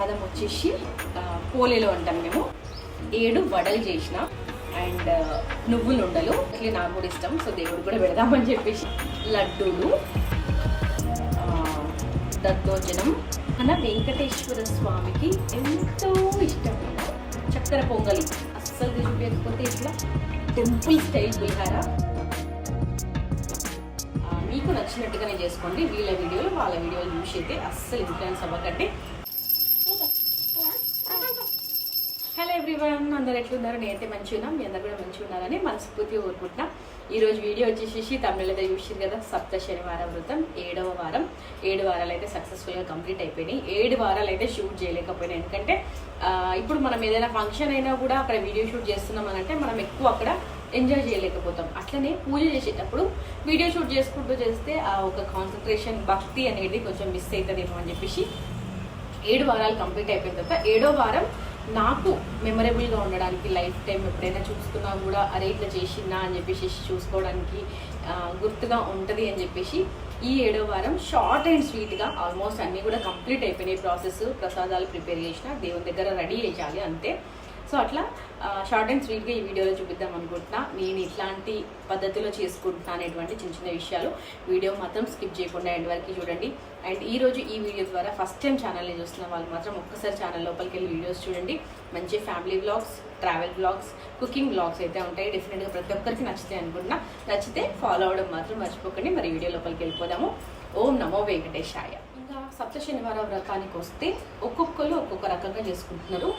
ప్రసాదం వచ్చేసి పోలేలో అంటాం మేము. 7 వడలు చేసిన అండ్ నువ్వులు ఉండలు ఇట్లా నాకు కూడా ఇష్టం. సో దేవుడు కూడా పెడదామని చెప్పేసి లడ్డూలు, దద్దోజనం, మన వెంకటేశ్వర స్వామికి ఎంతో ఇష్టమైన చక్కెర పొంగలి, అస్సలు చూపించకపోతే ఇట్లా టెంపుల్ స్టైల్ పులిహార. మీకు నచ్చినట్టుగానే చేసుకోండి. వీళ్ళ వీడియోలు వాళ్ళ వీడియోలు చూసి అయితే అస్సలు ఇన్ఫ్లుయెన్స్ అవ్వకండి. హలో ఎవ్రీవన్, అందరు ఎట్లున్నారు? నేనైతే మంచిగా ఉన్నాం, మీ అందరు కూడా మంచిగా ఉన్నారని మనస్ఫూర్తిగా కోరుకుంటున్నా. ఈరోజు వీడియో వచ్చేసి తమిళ అయితే చూసారు కదా, సప్త శనివార వ్రతం 7వ వారం. 7 వారాలు అయితే సక్సెస్ఫుల్గా కంప్లీట్ అయిపోయినాయి. 7 వారాలు అయితే షూట్ చేయలేకపోయినాయి. ఎందుకంటే ఇప్పుడు మనం ఏదైనా ఫంక్షన్ అయినా కూడా అక్కడ వీడియో షూట్ చేస్తున్నాం అని అంటే మనం ఎక్కువ అక్కడ ఎంజాయ్ చేయలేకపోతాం. అట్లనే పూజ చేసేటప్పుడు వీడియో షూట్ చేసుకుంటూ చేస్తే ఆ ఒక కాన్సన్ట్రేషన్, భక్తి అనేది కొంచెం మిస్ అవుతుందేమో అని చెప్పేసి 7 వారాలు కంప్లీట్ అయిపోయిన తర్వాత 7వ వారం నాకు మెమరబుల్గా ఉండడానికి, లైఫ్ టైం ఎప్పుడైనా చూసుకున్నా కూడా అరే ఇట్లా చేసిందా అని చెప్పేసి చూసుకోవడానికి గుర్తుగా ఉంటుంది అని చెప్పేసి ఈ 7వ వారం షార్ట్ అండ్ స్వీట్గా ఆల్మోస్ట్ అన్నీ కూడా కంప్లీట్ అయిపోయినాయి. ప్రాసెస్, ప్రసాదాలు ప్రిపేర్ చేసిన, దేవుని దగ్గర రెడీ చేయాలి అంతే. సో అట్లా షార్ట్ అండ్ స్వీట్గా ఈ వీడియోలో చూపిద్దాం అనుకుంటున్నా. నేను ఇట్లాంటి పద్ధతిలో చేసుకుంటున్నా అనేటువంటి చిన్న చిన్న విషయాలు. వీడియో మాత్రం స్కిప్ చేయకుండా ఎండ్ వరకు చూడండి. అండ్ ఈరోజు ఈ వీడియో ద్వారా ఫస్ట్ టైం ఛానల్ని చూస్తున్న వాళ్ళు మాత్రం ఒక్కసారి ఛానల్ లోపలికి వెళ్ళి వీడియోస్ చూడండి. మంచి family vlogs, travel vlogs, cooking vlogs అయితే ఉంటాయి. డెఫినెట్గా ప్రతి ఒక్కరికి నచ్చితే అనుకుంటున్నా. నచ్చితే ఫాలో అవడం మాత్రం మర్చిపోకండి. మరి వీడియో లోపలికి వెళ్ళిపోదాము. ఓం నమో వెంకటేశాయ. ఇంకా సప్త శనివార వ్రతానికి వస్తే ఒక్కొక్కరు ఒక్కొక్క రకంగా చేసుకుంటున్నారు.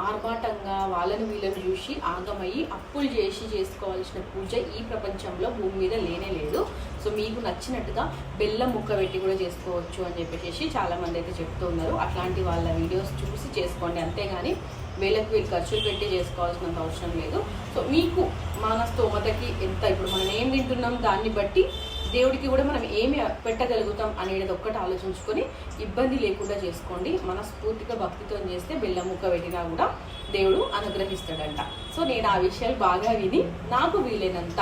ఆర్భాటంగా వాళ్ళను వీళ్ళను చూసి ఆగమయ్యి అప్పులు చేసి చేసుకోవాల్సిన పూజ ఈ ప్రపంచంలో భూమి మీద లేనే లేదు. సో మీకు నచ్చినట్టుగా బెల్లం ముక్క పెట్టి కూడా చేసుకోవచ్చు అని చెప్పేసి చాలామంది అయితే చెప్తూ ఉన్నారు. అట్లాంటి వాళ్ళ వీడియోస్ చూసి చేసుకోండి, అంతేగాని వీళ్ళకి వీళ్ళు ఖర్చులు పెట్టి చేసుకోవాల్సినంత అవసరం లేదు. సో మీకు మన స్తోమతకి ఎంత, ఇప్పుడు మనం ఏం తింటున్నాం దాన్ని బట్టి దేవుడికి కూడా మనం ఏమి పెట్టగలుగుతాం అనేది ఒక్కటి ఆలోచించుకొని ఇబ్బంది లేకుండా చేసుకోండి. మనస్ఫూర్తిగా భక్తితో చేస్తే బెల్లం ముక్క పెట్టినా కూడా దేవుడు అనుగ్రహిస్తాడంట. సో నేను ఆ విషయాలు బాగా విని నాకు వీలైనంత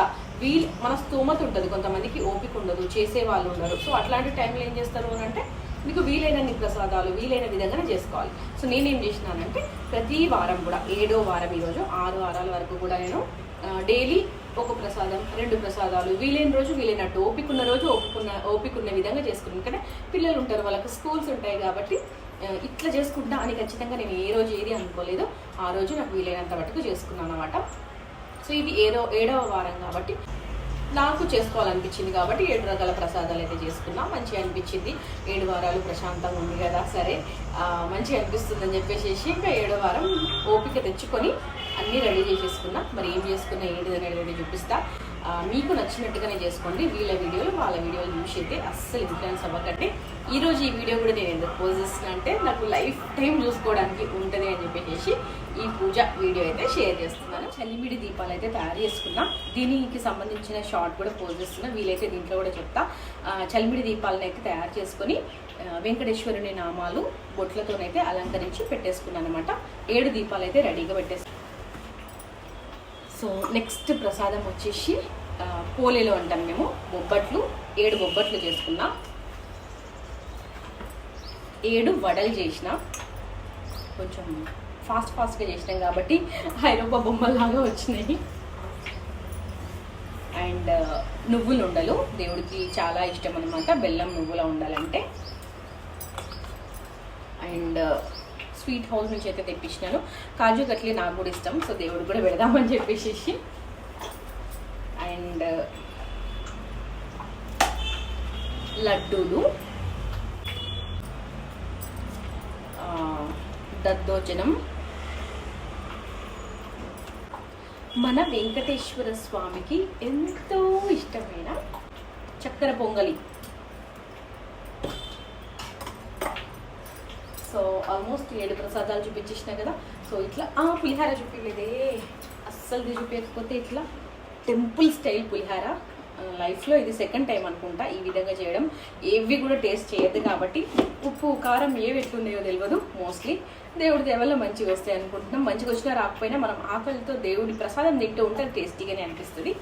మన స్తోమత ఉంటుంది. కొంతమందికి ఓపిక ఉండదు, చేసే వాళ్ళు ఉండరు. సో అట్లాంటి టైంలో ఏం చేస్తారు అని అంటే మీకు వీలైనన్ని ప్రసాదాలు వీలైన విధంగానే చేసుకోవాలి. సో నేనేం చేసినానంటే ప్రతి వారం కూడా 7వ వారం ఈరోజు 6 వారాల వరకు కూడా నేను డైలీ ఒక ప్రసాదం, 2 ప్రసాదాలు, వీలైన రోజు వీలైనట్టు, ఓపికన్న రోజు ఓపికన్న విధంగా చేసుకున్నాను. ఎందుకంటే పిల్లలు ఉంటారు, వాళ్ళకి స్కూల్స్ ఉంటాయి కాబట్టి ఇట్లా చేసుకుంటా అని ఖచ్చితంగా నేను ఏ రోజు ఏది అనుకోలేదు. ఆ రోజు నాకు వీలైనంత మటుకు చేసుకున్నాను అనమాట. సో ఇది 7వ వారం కాబట్టి నాకు చేసుకోవాలనిపించింది కాబట్టి 7 రకాల ప్రసాదాలు అయితే చేసుకున్నా. మంచిగా అనిపించింది. 7 వారాలు ప్రశాంతంగా ఉంది కదా, సరే మంచిగా అనిపిస్తుంది అని చెప్పేసి ఇంకా 7వ వారం ఓపిక తెచ్చుకొని అన్నీ రెడీ చేసేసుకున్నా. మరి ఏం చేసుకున్నా ఏంటిది అనేది చూపిస్తా. మీకు నచ్చినట్టుగానే చేసుకోండి. వీళ్ళ వీడియోలు వాళ్ళ వీడియోలు చూసి అయితే అస్సలు ఇన్ఫ్లుయెన్స్ అవ్వకండి. ఈరోజు ఈ వీడియో కూడా నేను ఎందుకు పోస్ట్ చేస్తున్నా అంటే నాకు లైఫ్ టైం చూసుకోవడానికి ఉంటుంది అని చెప్పేసి ఈ పూజ వీడియో అయితే షేర్ చేస్తున్నాను. చలిమిడి దీపాలు అయితే తయారు చేసుకున్నా. దీనికి సంబంధించిన షార్ట్ కూడా పోస్ట్ చేస్తున్నా. వీలైతే దీంట్లో కూడా చెప్తా. చలిమిడి దీపాలను అయితే తయారు చేసుకొని వెంకటేశ్వరుని నామాలు బొట్లతోనైతే అలంకరించి పెట్టేసుకున్నాను అనమాట. 7 దీపాలు అయితే రెడీగా పెట్టేసుకున్నాను. సో నెక్స్ట్ ప్రసాదం వచ్చేసి పోలేలో అంటాం మేము, బొబ్బట్లు. 7 బొబ్బట్లు చేసుకున్నా, 7 వడలు చేసిన. కొంచెం ఫాస్ట్గా చేసినాం కాబట్టి ఐరోపా బొమ్మల్లాగా వచ్చినాయి. అండ్ నువ్వులు ఉండలు దేవుడికి చాలా ఇష్టం అనమాట, బెల్లం నువ్వులా ఉండాలంటే. అండ్ స్వీట్ హౌస్ నుంచి అయితే తెప్పించినాను. కాజు కట్లీ నాకు కూడా ఇష్టం, సో దేవుడు కూడా పెడదామని చెప్పేసి. అండ్ లడ్డూలు, దద్దోజనం, మన వెంకటేశ్వర స్వామికి ఎంతో ఇష్టమైన చక్కెర పొంగలి. సో ఆల్మోస్ట్ 7 ప్రసాదాలు చూపించేసిన కదా. సో ఇట్లా పులిహార చూపించలేదే, అస్సలు చూపించకపోతే ఇట్లా టెంపుల్ స్టైల్ పులిహార. లైఫ్లో ఇది సెకండ్ టైం అనుకుంటా ఈ విధంగా చేయడం. ఏవి కూడా టేస్ట్ చేయద్దు కాబట్టి ఉప్పు కారం ఏవి ఎట్లున్నాయో తెలియదు. మోస్ట్లీ దేవుడి దేవల్ల మంచిగా వస్తాయి అనుకుంటున్నాం. మంచిగా వచ్చినా రాకపోయినా మనం ఆకలితో దేవుడి ప్రసాదం తింటూ ఉంటే టేస్టీగానే అనిపిస్తుంది.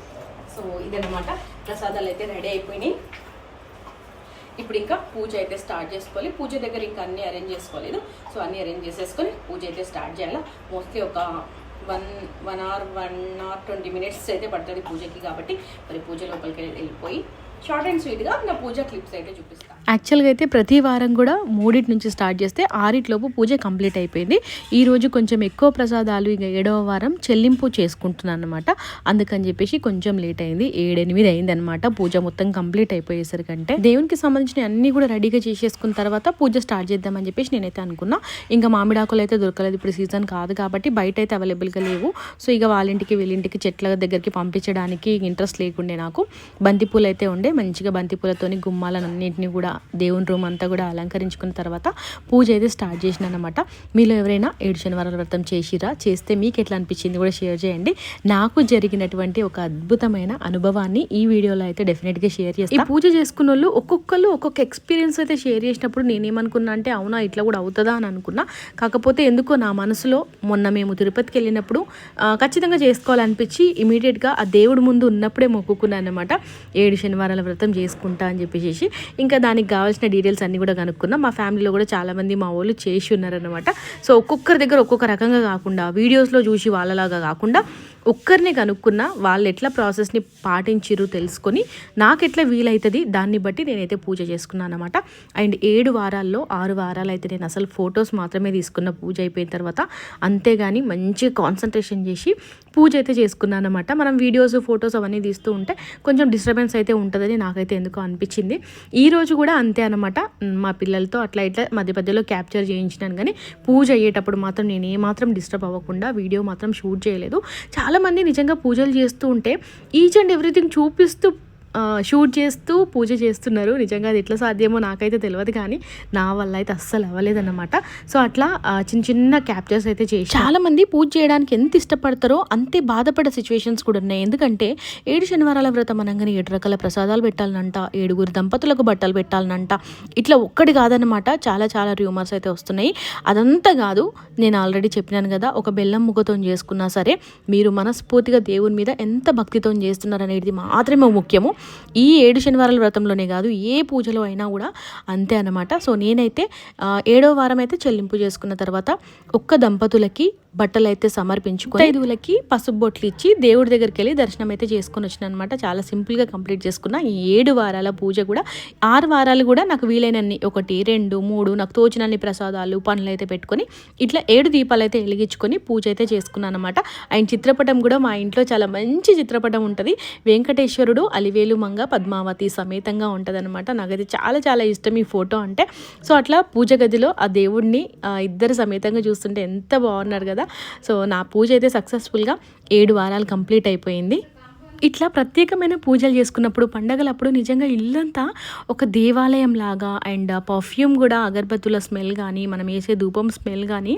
సో ఇదన్నమాట, ప్రసాదాలు అయితే రెడీ అయిపోయినాయి. ఇప్పుడు ఇంకా పూజ అయితే స్టార్ట్ చేసుకోవాలి. పూజ దగ్గర ఇంకా అన్నీ అరేంజ్ చేసుకోలేదు. సో అన్నీ అరేంజ్ చేసేసుకొని పూజ అయితే స్టార్ట్ చేయాలి. మోస్ట్లీ ఒక 1 hour 20 minutes అయితే పడుతుంది పూజకి. కాబట్టి మరి పూజ లోపలికి వెళ్ళిపోయి షార్ట్ అండ్ స్వీట్గా నా పూజ క్లిప్స్ అయితే చూపిస్తాను. యాక్చువల్గా అయితే ప్రతి వారం కూడా 3 నుంచి స్టార్ట్ చేస్తే 6 లోపు పూజ కంప్లీట్ అయిపోయింది. ఈరోజు కొంచెం ఎక్కువ ప్రసాదాలు ఇక 7వ వారం చెల్లింపు చేసుకుంటున్నాను అనమాట. అందుకని చెప్పేసి కొంచెం లేట్ అయింది. 7-8 అయింది అనమాట పూజ మొత్తం కంప్లీట్ అయిపోయేసరికంటే. దేవునికి సంబంధించిన అన్నీ కూడా రెడీగా చేసేసుకున్న తర్వాత పూజ స్టార్ట్ చేద్దామని చెప్పేసి నేనైతే అనుకున్నా. ఇంకా మామిడాకులు అయితే దొరకలేదు, ఇప్పుడు సీజన్ కాదు కాబట్టి బయట అయితే అవైలబుల్గా లేవు. సో ఇక వాళ్ళ ఇంటికి వీళ్ళింటికి చెట్ల దగ్గరికి పంపించడానికి ఇంట్రెస్ట్ లేకుండే నాకు. బంతిపూలు అయితే ఉండే, మంచిగా బంతిపూలతోని గుమ్మాలన్నింటినీ కూడా దేవుని రూమ్ అంతా కూడా అలంకరించుకున్న తర్వాత పూజ అయితే స్టార్ట్ చేసినాను అనమాట. మీలో ఎవరైనా 7 శనివారాల వ్రతం చేసిరా, చేస్తే మీకు ఎట్లా అనిపించింది కూడా షేర్ చేయండి. నాకు జరిగినటువంటి ఒక అద్భుతమైన అనుభవాన్ని ఈ వీడియోలో అయితే డెఫినెట్గా షేర్ చేస్తాను. ఈ పూజ చేసుకున్న వాళ్ళు ఒక్కొక్కరు ఒక్కొక్క ఎక్స్పీరియన్స్ అయితే షేర్ చేసినప్పుడు నేనేమనుకున్నా అంటే అవునా ఇట్లా కూడా అవుతుందా అని అనుకున్నా. కాకపోతే ఎందుకో నా మనసులో మొన్న మేము తిరుపతికి వెళ్ళినప్పుడు ఖచ్చితంగా చేసుకోవాలనిపించి ఇమీడియట్గా ఆ దేవుడి ముందు ఉన్నప్పుడే మొక్కుకున్నాను అనమాట. 7 శనివారాల వ్రతం చేసుకుంటా అని చెప్పేసి. ఇంకా దానికి కావాల్సిన డీటెయిల్స్ అన్నీ కూడా కనుక్కున్నాం. మా ఫ్యామిలీలో కూడా చాలామంది మా వాళ్ళు చేసి ఉన్నారనమాట. సో ఒక్కొక్కరి దగ్గర ఒక్కొక్క రకంగా కాకుండా, వీడియోస్లో చూసి వాళ్ళలాగా కాకుండా ఒక్కరిని కనుక్కున్నా, వాళ్ళు ఎట్లా ప్రాసెస్ని పాటించిరు తెలుసుకొని నాకు ఎట్లా వీలవుతుంది దాన్ని బట్టి నేనైతే పూజ చేసుకున్నాను అనమాట. అండ్ 7 వారాల్లో 6 వారాలు అయితే నేను అసలు ఫొటోస్ మాత్రమే తీసుకున్న పూజ అయిపోయిన తర్వాత. అంతేగాని మంచిగా కాన్సన్ట్రేషన్ చేసి పూజ అయితే చేసుకున్నాను అనమాట. మనం వీడియోస్ ఫొటోస్ అవన్నీ తీస్తూ ఉంటే కొంచెం డిస్టర్బెన్స్ అయితే ఉంటుందని నాకైతే ఎందుకో అనిపించింది. ఈరోజు కూడా అంతే అనమాట. మా పిల్లలతో అట్లా ఇట్లా మధ్య మధ్యలో క్యాప్చర్ చేయించినాను, కానీ పూజ అయ్యేటప్పుడు మాత్రం నేను ఏమాత్రం డిస్టర్బ్ అవ్వకుండా వీడియో మాత్రం షూట్ చేయలేదు. చాలామంది నిజంగా పూజలు చేస్తూ ఉంటే ఈచ్ అండ్ ఎవ్రీథింగ్ చూపిస్తూ షూట్ చేస్తూ పూజ చేస్తున్నారు. నిజంగా అది ఎట్లా సాధ్యమో నాకైతే తెలియదు, కానీ నా వల్ల అయితే అస్సలు అవ్వలేదన్నమాట. సో అట్లా చిన్న చిన్న క్యాప్చర్స్ అయితే చేసి చాలామంది పూజ చేయడానికి ఎంత ఇష్టపడతారో అంతే బాధపడే సిచ్యువేషన్స్ కూడా ఉన్నాయి. ఎందుకంటే 7 శనివారాల వ్రతం అనగానే 7 రకాల ప్రసాదాలు పెట్టాలనంట, 7 దంపతులకు బట్టలు పెట్టాలనంట. ఇట్లా ఒక్కటి కాదనమాట, చాలా చాలా రూమర్స్ అయితే వస్తున్నాయి. అదంతా కాదు, నేను ఆల్రెడీ చెప్పినాను కదా, ఒక బెల్లం ముక్కతో చేసుకున్నా సరే మీరు మనస్ఫూర్తిగా దేవుని మీద ఎంత భక్తితో చేస్తున్నారు అనేది మాత్రమే ముఖ్యము. ఈ 7 శనివారాల వ్రతంలోనే కాదు, ఏ పూజలో అయినా కూడా అంతే అనమాట. సో నేనైతే 7వ వారం అయితే చెల్లింపు చేసుకున్న తర్వాత ఒక్క దంపతులకి బట్టలు అయితే సమర్పించుకొని 5 పసుపు బొట్లు ఇచ్చి దేవుడి దగ్గరికి వెళ్ళి దర్శనం అయితే చేసుకొని వచ్చిన అనమాట. చాలా సింపుల్గా కంప్లీట్ చేసుకున్న ఈ 7 వారాల పూజ కూడా. 6 వారాలు కూడా నాకు వీలైనన్ని 1, 2, 3 నాకు తోచినన్ని ప్రసాదాలు పనులు అయితే పెట్టుకొని ఇట్లా 7 దీపాలు అయితే వెలిగించుకొని పూజ అయితే చేసుకున్నాను అనమాట. అండ్ చిత్రపటం కూడా మా ఇంట్లో చాలా మంచి చిత్రపటం ఉంటుంది. వెంకటేశ్వరుడు అలివేలు మంగ పద్మావతి సమేతంగా ఉంటుంది అనమాట. నాకైతే చాలా చాలా ఇష్టం ఈ ఫోటో అంటే. సో అట్లా పూజ గదిలో ఆ దేవుడిని ఇద్దరు సమేతంగా చూస్తుంటే ఎంత బాగున్నారు కదా. సో నా పూజ అయితే సక్సెస్ఫుల్గా 7 వారాలు కంప్లీట్ అయిపోయింది. ఇట్లా ప్రత్యేకమైన పూజలు చేసుకున్నప్పుడు పండగలప్పుడు నిజంగా ఇల్లంతా ఒక దేవాలయం లాగా. అండ్ పర్ఫ్యూమ్ కూడా అగరబత్తుల స్మెల్ కానీ మనం వేసే ధూపం స్మెల్ కానీ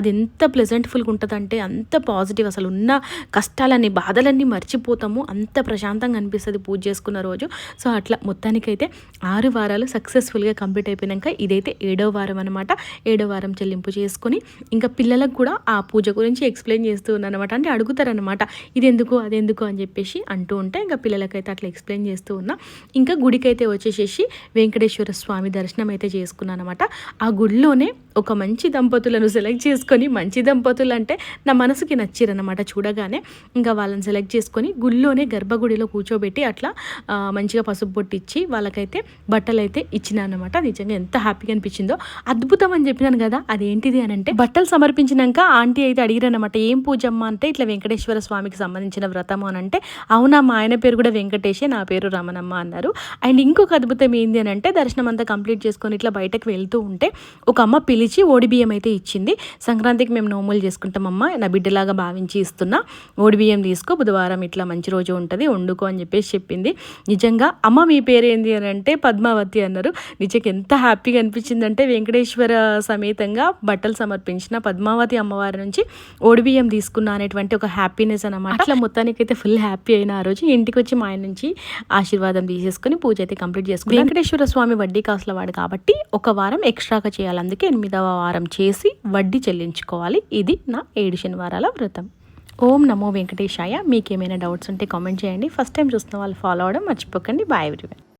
అది ఎంత ప్లెజెంట్ఫుల్గా ఉంటుందంటే అంత పాజిటివ్. అసలు ఉన్న కష్టాలన్నీ బాధలన్నీ మర్చిపోతాము, అంత ప్రశాంతంగా అనిపిస్తుంది పూజ చేసుకున్న రోజు. సో అట్లా మొత్తానికైతే 6 వారాలు సక్సెస్ఫుల్గా కంప్లీట్ అయిపోయినాక ఇదైతే 7వ వారం అనమాట. 7వ వారం చెల్లింపు చేసుకొని ఇంకా పిల్లలకు కూడా ఆ పూజ గురించి ఎక్స్ప్లెయిన్ చేస్తూ ఉన్నాను అనమాట. అంటే అడుగుతారనమాట ఇది ఎందుకు అదెందుకు అని చెప్పేసి అంటూ ఉంటే ఇంకా పిల్లలకైతే అట్లా ఎక్స్ప్లెయిన్ చేస్తూ ఉన్నా. ఇంకా గుడికైతే వచ్చేసేసి వెంకటేశ్వర స్వామి దర్శనం అయితే చేసుకున్నాను అనమాట. ఆ గుడిలోనే ఒక మంచి దంపతులను సెలెక్ట్ చేసుకొని, మంచి దంపతులు అంటే నా మనసుకి నచ్చిరనమాట చూడగానే. ఇంకా వాళ్ళని సెలెక్ట్ చేసుకొని గుడిలోనే గర్భగుడిలో కూర్చోబెట్టి అట్లా మంచిగా పసుపు బొట్టిచ్చి వాళ్ళకైతే బట్టలు అయితే ఇచ్చినా అనమాట. నిజంగా ఎంత హ్యాపీగా అనిపించిందో. అద్భుతం అని చెప్పినాను కదా, అదేంటిది అని అంటే బట్టలు సమర్పించినాక ఆంటీ అయితే అడిగిరనమాట ఏం పూజమ్మ అంటే ఇట్లా వెంకటేశ్వర స్వామికి సంబంధించిన వ్రతము అని అంటే అవునా మా ఆయన పేరు కూడా వెంకటేషే, నా పేరు రమణమ్మ అన్నారు. అండ్ ఇంకొక అద్భుతం ఏంది అని అంటే దర్శనం అంతా కంప్లీట్ చేసుకొని ఇట్లా బయటకు వెళ్తూ ఉంటే ఒక అమ్మ పిలిచి ఓడిబియ్యం అయితే ఇచ్చింది. సంక్రాంతికి మేము నోములు చేసుకుంటామమ్మ, నా బిడ్డలాగా భావించి ఇస్తున్నా, ఓడిబియ్యం తీసుకో, బుధవారం ఇట్లా మంచి రోజు ఉంటుంది వండుకో అని చెప్పేసి చెప్పింది. నిజంగా అమ్మ మీ పేరు ఏంది అని అంటే పద్మావతి అన్నారు. నిజంగా ఎంత హ్యాపీగా అనిపించిందంటే వెంకటేశ్వర సమేతంగా బట్టలు సమర్పించిన పద్మావతి అమ్మవారి నుంచి ఓడిబియ్యం తీసుకున్నా అనేటువంటి ఒక హ్యాపీనెస్ అనమాట. అట్లా మొత్తానికైతే ఫుల్ హ్యాపీ అయిన ఆ రోజు ఇంటికి వచ్చి మా ఆయన నుంచి ఆశీర్వాదం తీసేసుకొని పూజ అయితే కంప్లీట్ చేసుకుని వెంకటేశ్వర స్వామి వడ్డీ కాసుల వాడు కాబట్టి ఒక వారం ఎక్స్ట్రాగా చేయాలి. అందుకే 8వ వారం చేసి వడ్డీ చెల్లించుకోవాలి. ఇది నా 7 శనివారాల వ్రతం. ఓం నమో వెంకటేశాయ. మీకేమైనా డౌట్స్ ఉంటే కామెంట్ చేయండి. ఫస్ట్ టైం చూస్తున్న వాళ్ళు ఫాలో అవ్వడం మర్చిపోకండి. Bye everyone.